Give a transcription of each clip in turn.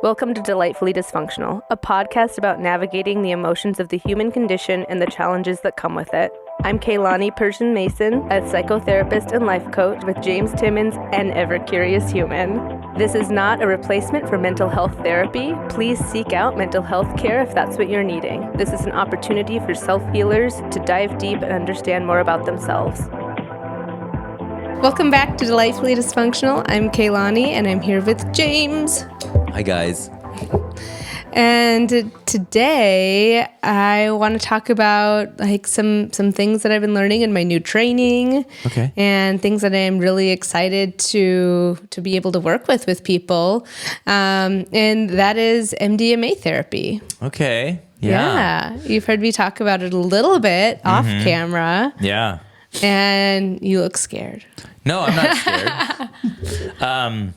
Welcome to Delightfully Dysfunctional, a podcast about navigating the emotions of the human condition and the challenges that come with it. I'm Kaylani Persian Mason, a psychotherapist and life coach with James Timmons, an ever-curious human. This is not a replacement for mental health therapy. Please seek out mental health care if that's what you're needing. This is an opportunity for self-healers to dive deep and understand more about themselves. Welcome back to Delightfully Dysfunctional. I'm Kaylani, and I'm here with James. Hi, guys. And today I want to talk about some things that I've been learning in my new training. Okay. And things that I'm really excited to be able to work with people. And that is MDMA therapy. Okay. Yeah. You've heard me talk about it a little bit off camera. Yeah. And you look scared. No, I'm not scared.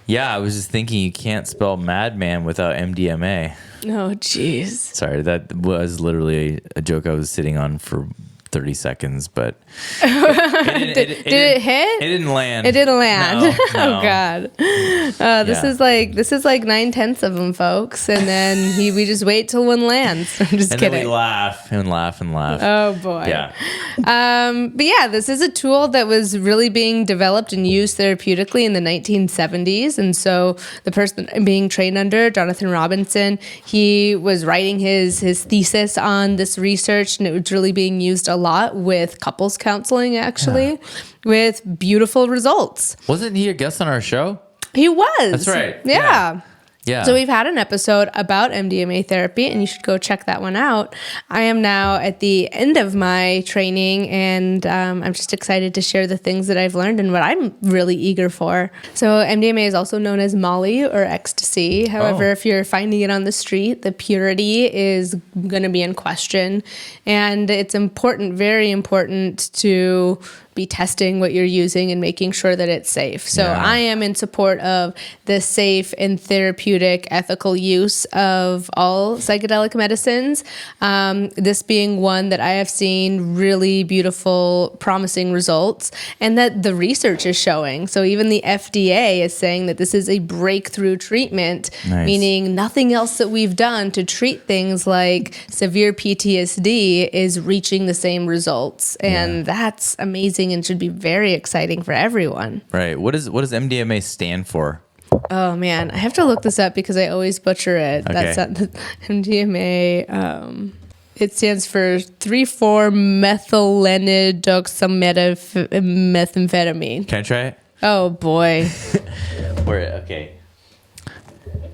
Yeah, I was just thinking you can't spell madman without MDMA. Oh, jeez. Sorry, that was literally a joke I was sitting on for 30 seconds, but did it hit? It didn't land. It didn't land. No. Oh God. This is like 9/10 of them, folks, and then we just wait till one lands. I'm just kidding. Then we laugh and laugh and laugh. Oh boy. Yeah. But yeah, this is a tool that was really being developed and used therapeutically in the 1970s, and so the person being trained under, Jonathan Robinson, he was writing his thesis on this research, and it was really being used a lot with couples counseling, actually, with beautiful results. Wasn't he a guest on our show? He was. That's right. Yeah. Yeah. So we've had an episode about MDMA therapy, and you should go check that one out. I am now at the end of my training, and I'm just excited to share the things that I've learned and what I'm really eager for. So MDMA is also known as Molly or ecstasy. However, if you're finding it on the street, the purity is going to be in question. And it's important, very important, to be testing what you're using and making sure that it's safe. So I am in support of the safe and therapeutic ethical use of all psychedelic medicines. This being one that I have seen really beautiful, promising results, and that the research is showing. So even the FDA is saying that this is a breakthrough treatment, meaning nothing else that we've done to treat things like severe PTSD is reaching the same results. And that's amazing and should be very exciting for everyone. Right. What does MDMA stand for? Oh man, I have to look this up because I always butcher it. Okay. That's not the MDMA. It stands for 3,4-methylenedidoxamethamphetamine. Can I try it? Oh boy. Okay.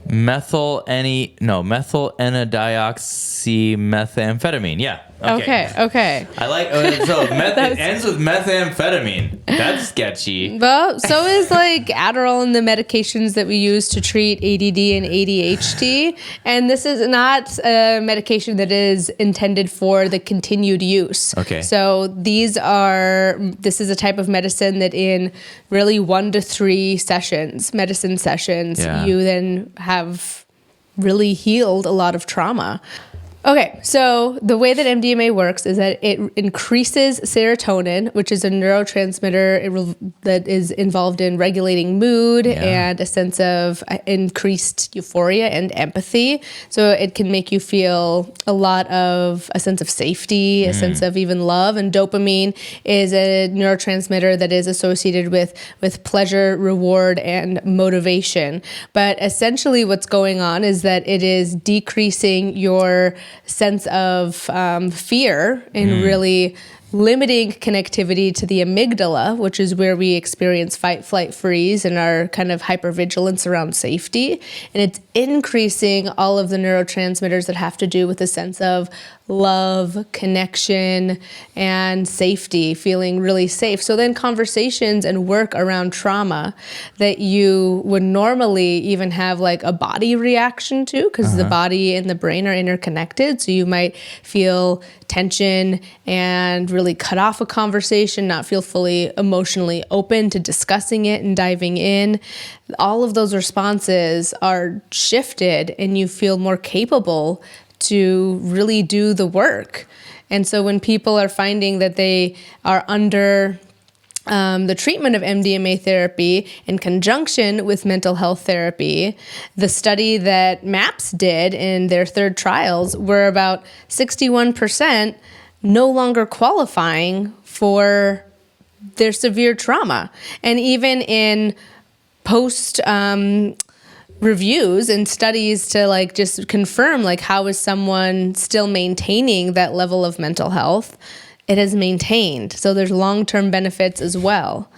Methyl N-dioxymethamphetamine. Yeah. Okay. I like so it ends with methamphetamine. That's sketchy. Well, so is like Adderall and the medications that we use to treat ADD and ADHD. And this is not a medication that is intended for the continued use. Okay. So this is a type of medicine that in really 1 to 3 medicine sessions, you then have really healed a lot of trauma. Okay, so the way that MDMA works is that it increases serotonin, which is a neurotransmitter that is involved in regulating mood and a sense of increased euphoria and empathy. So it can make you feel a sense of safety, a sense of even love. And dopamine is a neurotransmitter that is associated with pleasure, reward, and motivation. But essentially what's going on is that it is decreasing your sense of fear and really limiting connectivity to the amygdala, which is where we experience fight, flight, freeze and our kind of hypervigilance around safety. And it's increasing all of the neurotransmitters that have to do with a sense of love, connection, and safety, feeling really safe. So then conversations and work around trauma that you would normally even have like a body reaction to, because the body and the brain are interconnected. So you might feel tension and really cut off a conversation, not feel fully emotionally open to discussing it and diving in. All of those responses are shifted and you feel more capable to really do the work. And so when people are finding that they are under the treatment of MDMA therapy in conjunction with mental health therapy, the study that MAPS did in their third trials were about 61% no longer qualifying for their severe trauma. And even in post reviews and studies to like just confirm like how is someone still maintaining that level of mental health, it is maintained. So there's long-term benefits as well.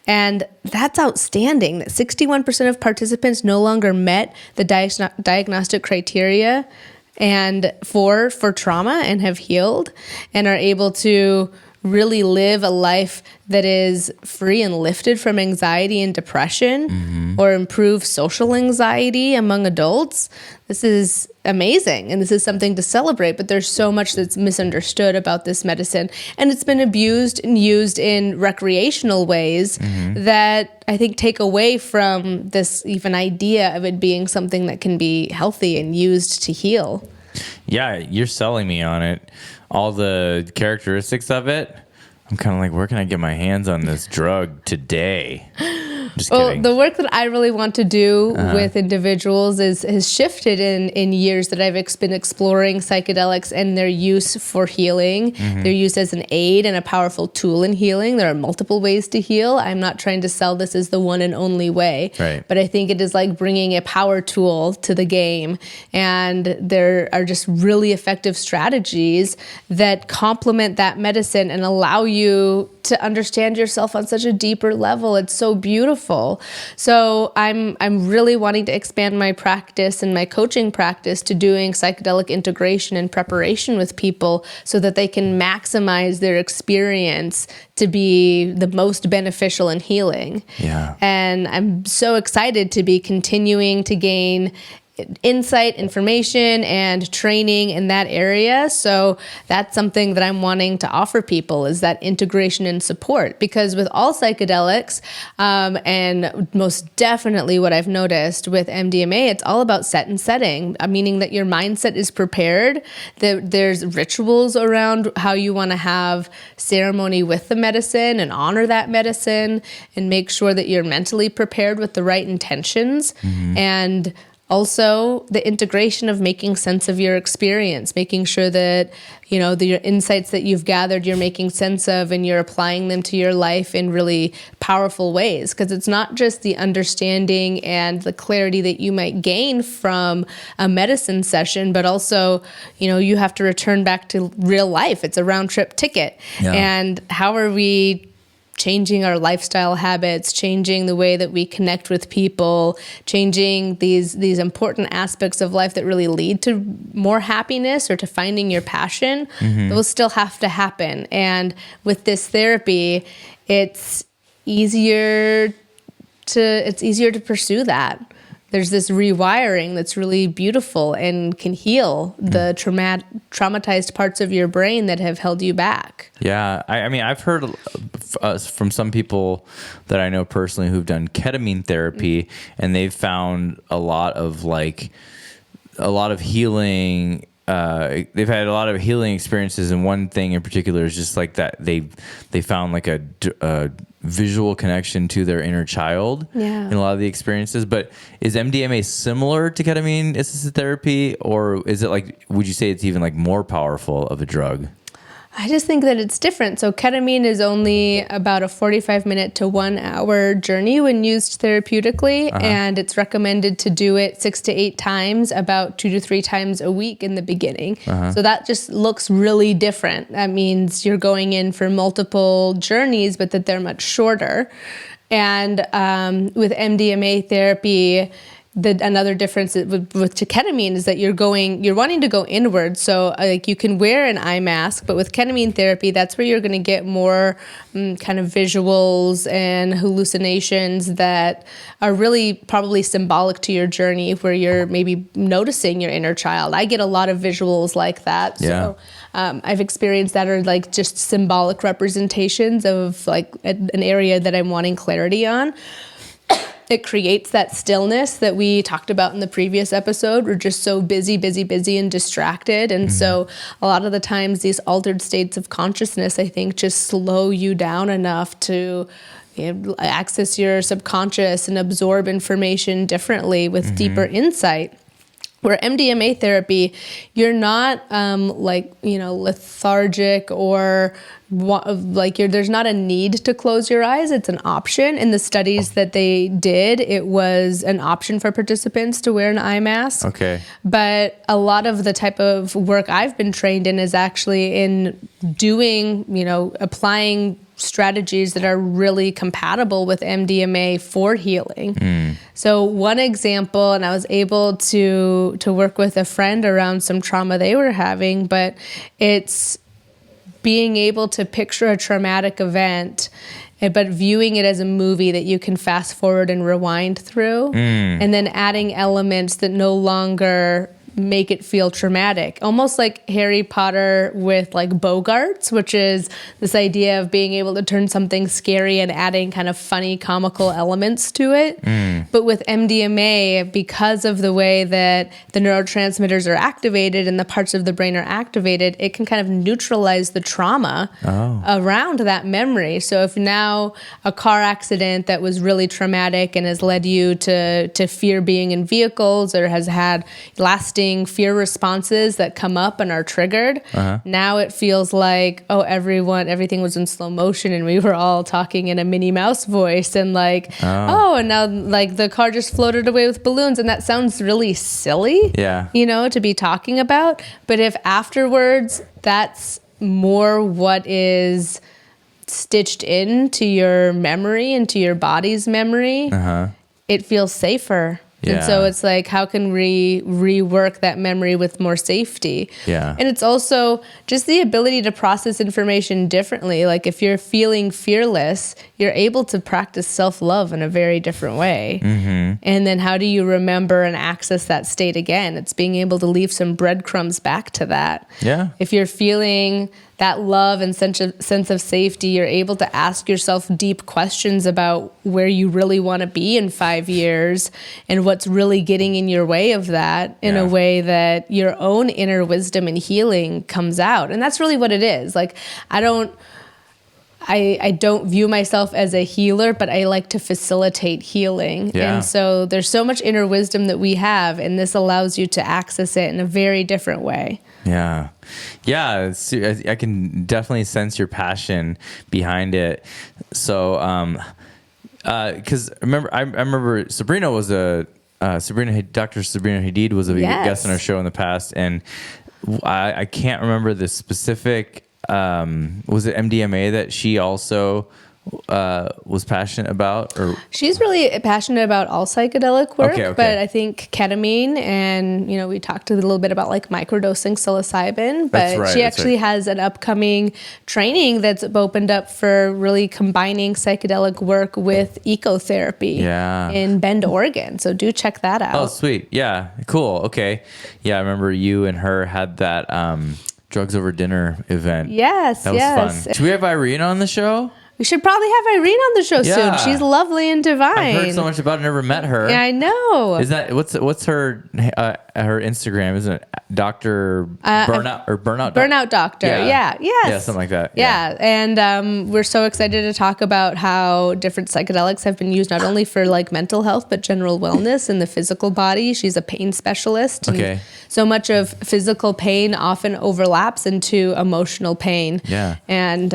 And that's outstanding that 61% of participants no longer met the diagnostic criteria and for trauma and have healed and are able to really live a life that is free and lifted from anxiety and depression, or improve social anxiety among adults. This is amazing, and this is something to celebrate, but there's so much that's misunderstood about this medicine, and it's been abused and used in recreational ways that I think take away from this even idea of it being something that can be healthy and used to heal. Yeah, you're selling me on it. All the characteristics of it, I'm kind of like, where can I get my hands on this drug today? Just kidding. The work that I really want to do with individuals has shifted in years that I've been exploring psychedelics and their use for healing, their use as an aid and a powerful tool in healing. There are multiple ways to heal. I'm not trying to sell this as the one and only way, but I think it is like bringing a power tool to the game. And there are just really effective strategies that complement that medicine and allow you to understand yourself on such a deeper level. It's so beautiful. So I'm really wanting to expand my practice and my coaching practice to doing psychedelic integration and preparation with people so that they can maximize their experience to be the most beneficial in healing. Yeah. And I'm so excited to be continuing to gain insight, information, and training in that area. So that's something that I'm wanting to offer people, is that integration and support. Because with all psychedelics, and most definitely what I've noticed with MDMA, it's all about set and setting, meaning that your mindset is prepared. There's rituals around how you want to have ceremony with the medicine and honor that medicine and make sure that you're mentally prepared with the right intentions. And also, the integration of making sense of your experience, making sure that, your insights that you've gathered, you're making sense of and you're applying them to your life in really powerful ways. Because it's not just the understanding and the clarity that you might gain from a medicine session, but also, you have to return back to real life. It's a round trip ticket. Yeah. And how are we changing our lifestyle habits, changing the way that we connect with people, changing these important aspects of life that really lead to more happiness or to finding your passion, those still have to happen. And with this therapy, it's easier to pursue that. There's this rewiring that's really beautiful and can heal the traumatized parts of your brain that have held you back. Yeah. I mean, I've heard from some people that I know personally who've done ketamine therapy, and they've found a lot of healing. They've had a lot of healing experiences, and one thing in particular is just like that they found like a visual connection to their inner child in a lot of the experiences. But is MDMA similar to ketamine assisted therapy, or is it like, would you say it's even like more powerful of a drug? I just think that it's different. So ketamine is only about a 45-minute to 1 hour journey when used therapeutically, and it's recommended to do it 6 to 8 times, about 2 to 3 times a week in the beginning. So that just looks really different. That means you're going in for multiple journeys, but that they're much shorter. And with MDMA therapy, another difference with ketamine is that you're wanting to go inward. So like you can wear an eye mask, but with ketamine therapy, that's where you're going to get more kind of visuals and hallucinations that are really probably symbolic to your journey, where you're maybe noticing your inner child. I get a lot of visuals like that. So I've experienced that, are like just symbolic representations of like an area that I'm wanting clarity on. it creates that stillness that we talked about in the previous episode. We're just so busy and distracted. And so a lot of the times these altered states of consciousness, I think, just slow you down enough to access your subconscious and absorb information differently with deeper insight. Where MDMA therapy, you're not lethargic or there's not a need to close your eyes. It's an option. In the studies that they did, it was an option for participants to wear an eye mask. Okay. But a lot of the type of work I've been trained in is actually in doing, applying strategies that are really compatible with MDMA for healing. So one example, and I was able to work with a friend around some trauma they were having, but it's being able to picture a traumatic event, but viewing it as a movie that you can fast forward and rewind through, and then adding elements that no longer make it feel traumatic, almost like Harry Potter with like Bogarts, which is this idea of being able to turn something scary and adding kind of funny comical elements to it. But with MDMA, because of the way that the neurotransmitters are activated and the parts of the brain are activated, it can kind of neutralize the trauma around that memory. So if now a car accident that was really traumatic and has led you to fear being in vehicles or has had lasting fear responses that come up and are triggered. Now it feels like, everything was in slow motion and we were all talking in a Minnie Mouse voice and and now like the car just floated away with balloons, and that sounds really silly, to be talking about. But if afterwards that's more what is stitched into your memory, into your body's memory, it feels safer. And so it's like, how can we rework that memory with more safety? And it's also just the ability to process information differently. Like if you're feeling fearless, you're able to practice self-love in a very different way. And then how do you remember and access that state again? It's being able to leave some breadcrumbs back to that. If you're feeling that love and sense of safety, you're able to ask yourself deep questions about where you really want to be in 5 years and what's really getting in your way of that in a way that your own inner wisdom and healing comes out. And that's really what it is. Like, I don't view myself as a healer, but I like to facilitate healing. And so there's so much inner wisdom that we have, and this allows you to access it in a very different way. I can definitely sense your passion behind it. So, because I remember Sabrina was Dr. Sabrina Hiid was a guest on our show in the past, and I can't remember the specific. Was it MDMA that she also was passionate about? Or she's really passionate about all psychedelic work, but I think ketamine, and we talked a little bit about like microdosing psilocybin, but she actually has an upcoming training that's opened up for really combining psychedelic work with ecotherapy in Bend, Oregon. So do check that out. Oh, sweet. Yeah, cool. Okay. Yeah, I remember you and her had that Drugs Over Dinner event. Yes, that was fun. Should we have Irene on the show? We should probably have Irene on the show soon. She's lovely and divine. I've heard so much about it. Never met her. Yeah, I know. Is that what's her Instagram? Isn't it Dr. Burnout or Burnout Doctor? Yeah, something like that. Yeah, and we're so excited to talk about how different psychedelics have been used not only for like mental health but general wellness in the physical body. She's a pain specialist. Okay. So much of physical pain often overlaps into emotional pain. Yeah. And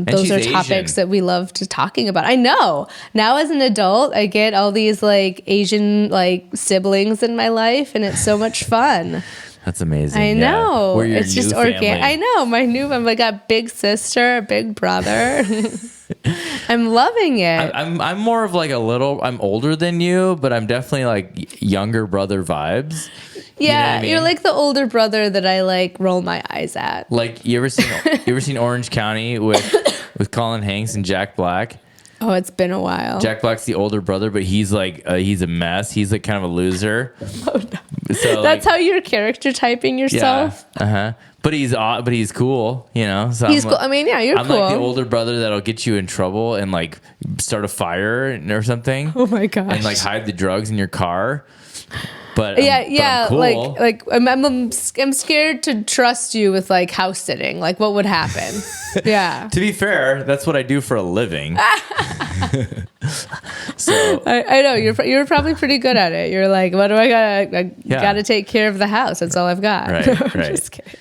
those are topics that we love to talking about. I know. Now as an adult, I get all these like Asian like siblings in my life, and it's so much fun. That's amazing. I know. We're your it's just organic. I know. I'm like a big sister, a big brother. I'm loving it. I'm more of like I'm older than you, but I'm definitely like younger brother vibes. Yeah, you know what I mean? You're like the older brother that I like roll my eyes at. Like you ever seen Orange County with Colin Hanks and Jack Black? Oh, it's been a while. Jack Black's the older brother, but he's like he's a mess. He's like kind of a loser. Oh, no. So that's how you're character typing yourself. Yeah. But he's cool, So he's cool. I mean, yeah, you're I'm cool. like the older brother that'll get you in trouble and like start a fire or something. Oh my gosh. And like hide the drugs in your car. But but I'm cool. I'm scared to trust you with like house sitting. Like, what would happen? Yeah. To be fair, that's what I do for a living. So I know you're probably pretty good at it. You're like, what do I gotta take care of the house. That's all I've got. Right, No, I'm right. just kidding.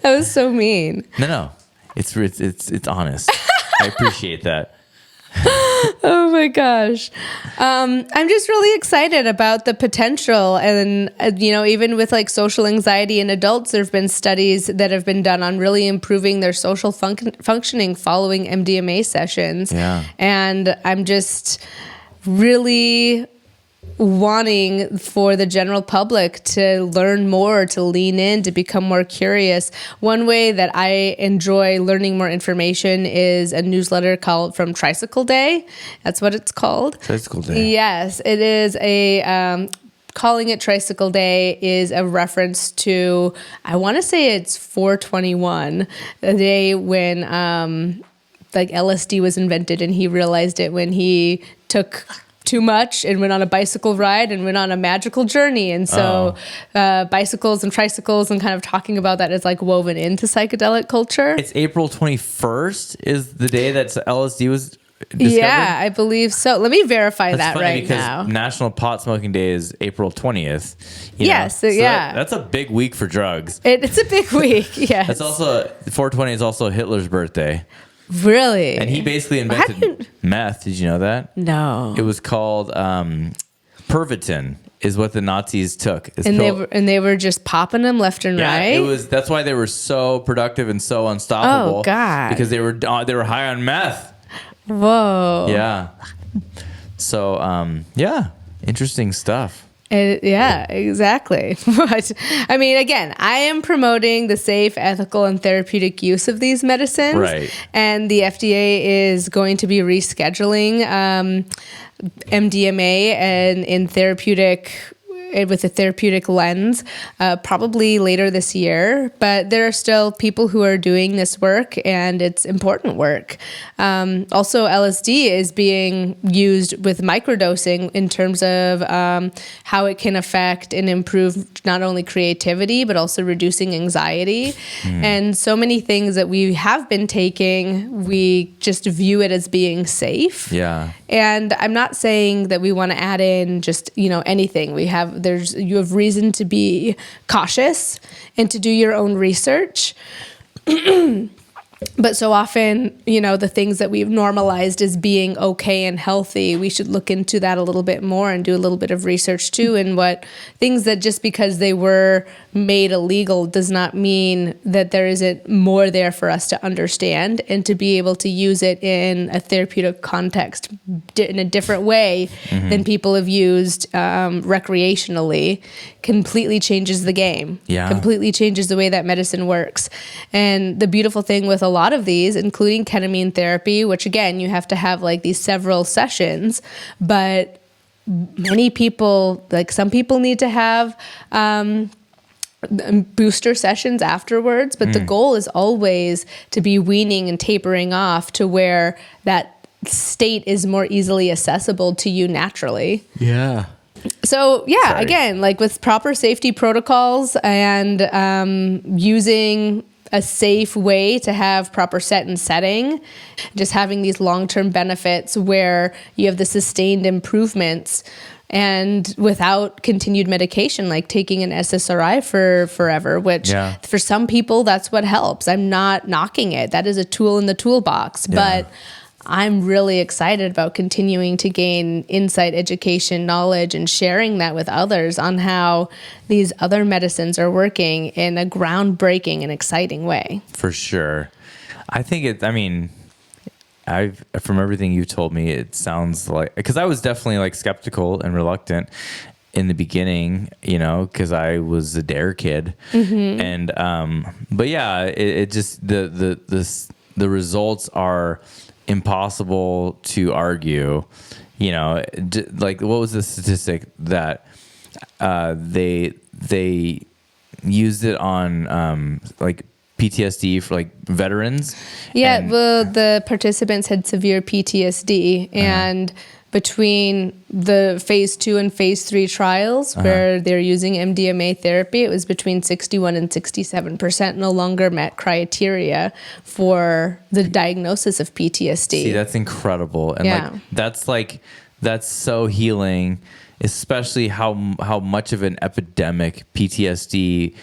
That was so mean. No, it's honest. I appreciate that. Oh my gosh. I'm just really excited about the potential. And, even with like social anxiety in adults, there have been studies that have been done on really improving their social functioning following MDMA sessions. Yeah. And I'm just really wanting for the general public to learn more, to lean in, to become more curious. One way that I enjoy learning more information is a newsletter called from Tricycle Day. That's what it's called. Tricycle Day. Yes, it is a calling it Tricycle Day is a reference to, I want to say it's 421, the day when like LSD was invented, and he realized it when he took too much and went on a bicycle ride and went on a magical journey. And so bicycles and tricycles and kind of talking about that is like woven into psychedelic culture. It's April 21st is the day that LSD was discovered? Yeah, I believe so. Let me verify That's that funny right because now. National Pot Smoking Day is April 20th. Yes, So yeah. that's a big week for drugs. It's a big week, yes. That's also, 420 is also Hitler's birthday. Really? And he basically invented meth. Did you know that? No. It was called Pervitin, is what the Nazis took. And they were just popping them left and right. That's why they were so productive and so unstoppable. Oh God! Because they were high on meth. Whoa. Yeah. So interesting stuff. Yeah, exactly. But I mean, again, I am promoting the safe, ethical, and therapeutic use of these medicines. Right. And the FDA is going to be rescheduling MDMA and in therapeutic with a therapeutic lens, probably later this year. But there are still people who are doing this work, and it's important work. Also, LSD is being used with microdosing in terms of how it can affect and improve not only creativity, but also reducing anxiety. And so many things that we have been taking, we just view it as being safe. Yeah. And I'm not saying that we want to add in just, anything. You have reason to be cautious and to do your own research. But so often, the things that we've normalized as being okay and healthy, we should look into that a little bit more and do a little bit of research too. And what things that just because they were made illegal does not mean that there isn't more there for us to understand and to be able to use it in a therapeutic context in a different way than people have used recreationally. Completely changes the game. Yeah. Completely changes the way that medicine works. And the beautiful thing with a lot of these, including ketamine therapy, which again, you have to have like these several sessions, but many people, like some people need to have booster sessions afterwards, but the goal is always to be weaning and tapering off to where that state is more easily accessible to you naturally. Yeah. So again, like with proper safety protocols and using a safe way to have proper set and setting, just having these long-term benefits where you have the sustained improvements and without continued medication, like taking an SSRI for forever, which for some people, that's what helps. I'm not knocking it. That is a tool in the toolbox, but I'm really excited about continuing to gain insight, education, knowledge, and sharing that with others on how these other medicines are working in a groundbreaking and exciting way. For sure. I think from everything you've told me, it sounds like, because I was definitely like skeptical and reluctant in the beginning, because I was a dare kid. And, but yeah, it just, the results are impossible to argue. Like what was the statistic that they used it on like PTSD for like veterans. Yeah, well, the participants had severe PTSD, and between the phase 2 and phase 3 trials where they're using MDMA therapy, it was between 61 and 67% no longer met criteria for the diagnosis of PTSD. See, that's incredible. And that's so healing, especially how much of an epidemic PTSD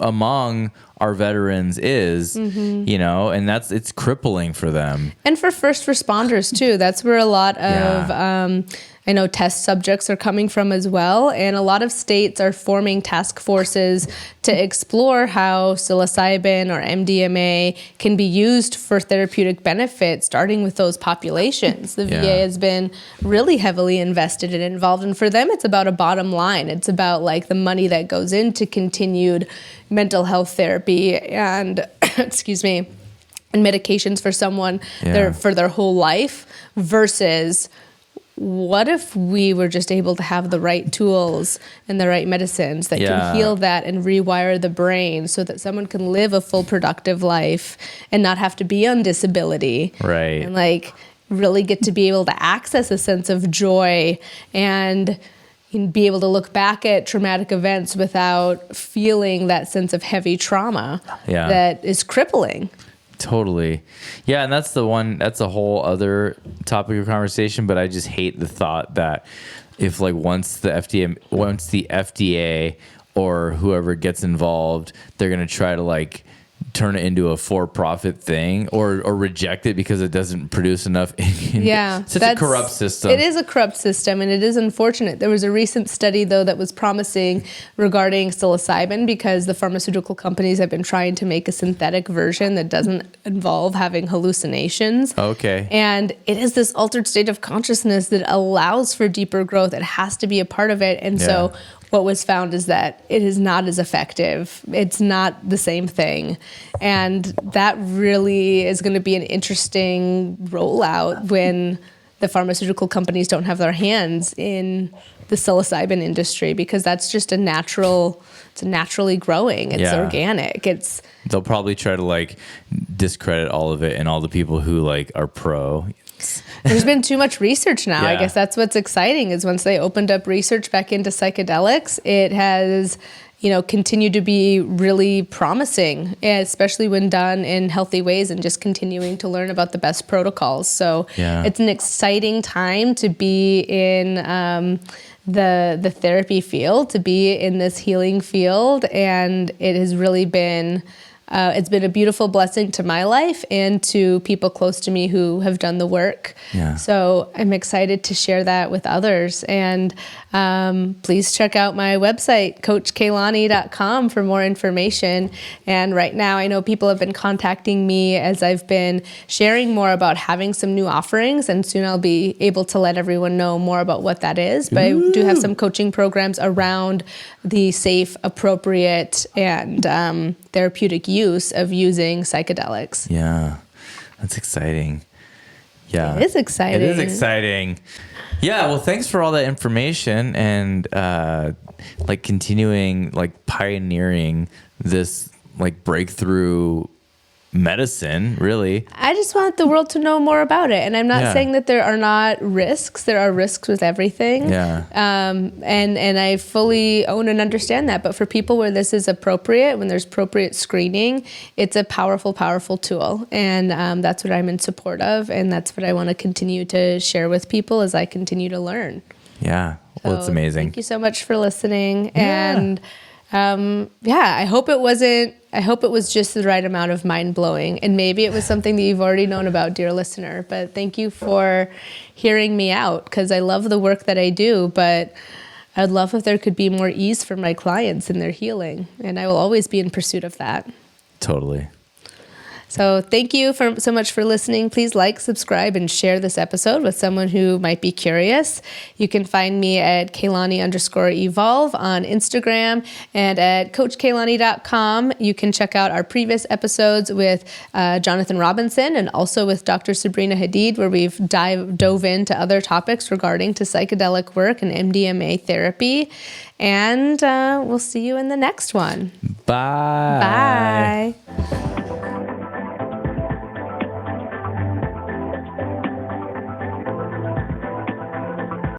among our veterans is, and it's crippling for them. And for first responders too. That's where a lot of, I know test subjects are coming from as well. And a lot of states are forming task forces to explore how psilocybin or MDMA can be used for therapeutic benefit, starting with those populations. The VA has been really heavily invested and involved. And for them, it's about a bottom line. It's about like the money that goes into continued mental health therapy and, excuse me, and medications for someone for their whole life versus what if we were just able to have the right tools and the right medicines that can heal that and rewire the brain so that someone can live a full productive life and not have to be on disability. Right. And like really get to be able to access a sense of joy and be able to look back at traumatic events without feeling that sense of heavy trauma that is crippling. Totally. Yeah. And that's a whole other topic of conversation, but I just hate the thought that if like once the FDA or whoever gets involved, they're going to try to like turn it into a for-profit thing or reject it because it doesn't produce enough. Such a corrupt system. It is a corrupt system, and it is unfortunate. There was a recent study, though, that was promising regarding psilocybin because the pharmaceutical companies have been trying to make a synthetic version that doesn't involve having hallucinations. Okay. And it is this altered state of consciousness that allows for deeper growth. It has to be a part of it. And so what was found is that it is not as effective. It's not the same thing. And that really is going to be an interesting rollout when the pharmaceutical companies don't have their hands in the psilocybin industry, because that's just it's naturally growing. It's organic. They'll probably try to like discredit all of it and all the people who like are pro. There's been too much research now. I guess that's what's exciting is once they opened up research back into psychedelics, it has, continued to be really promising, especially when done in healthy ways and just continuing to learn about the best protocols. So it's an exciting time to be in the therapy field, to be in this healing field. And it has really been... it's been a beautiful blessing to my life and to people close to me who have done the work. Yeah. So I'm excited to share that with others. And please check out my website, coachkaylani.com, for more information. And right now, I know people have been contacting me as I've been sharing more about having some new offerings. And soon I'll be able to let everyone know more about what that is. But I do have some coaching programs around the safe, appropriate, and therapeutic use of using psychedelics. Yeah, that's exciting. Yeah, it is exciting. It is exciting. Yeah, well, thanks for all that information and like continuing, like pioneering this like breakthrough medicine, really. I just want the world to know more about it. And I'm not saying that there are not risks. There are risks with everything. Yeah. And I fully own and understand that. But for people where this is appropriate, when there's appropriate screening, it's a powerful, powerful tool. And that's what I'm in support of. And that's what I want to continue to share with people as I continue to learn. Yeah. Well, it's amazing. Thank you so much for listening. Yeah. And I hope it was just the right amount of mind blowing, and maybe it was something that you've already known about, dear listener, but thank you for hearing me out, because I love the work that I do, but I'd love if there could be more ease for my clients in their healing, and I will always be in pursuit of that. Totally. So thank you so much for listening. Please like, subscribe, and share this episode with someone who might be curious. You can find me at Kaylani_evolve on Instagram and at CoachKaylani.com. You can check out our previous episodes with Jonathan Robinson and also with Dr. Sabrina Hiid, where we've dove into other topics regarding to psychedelic work and MDMA therapy. And we'll see you in the next one. Bye. Bye.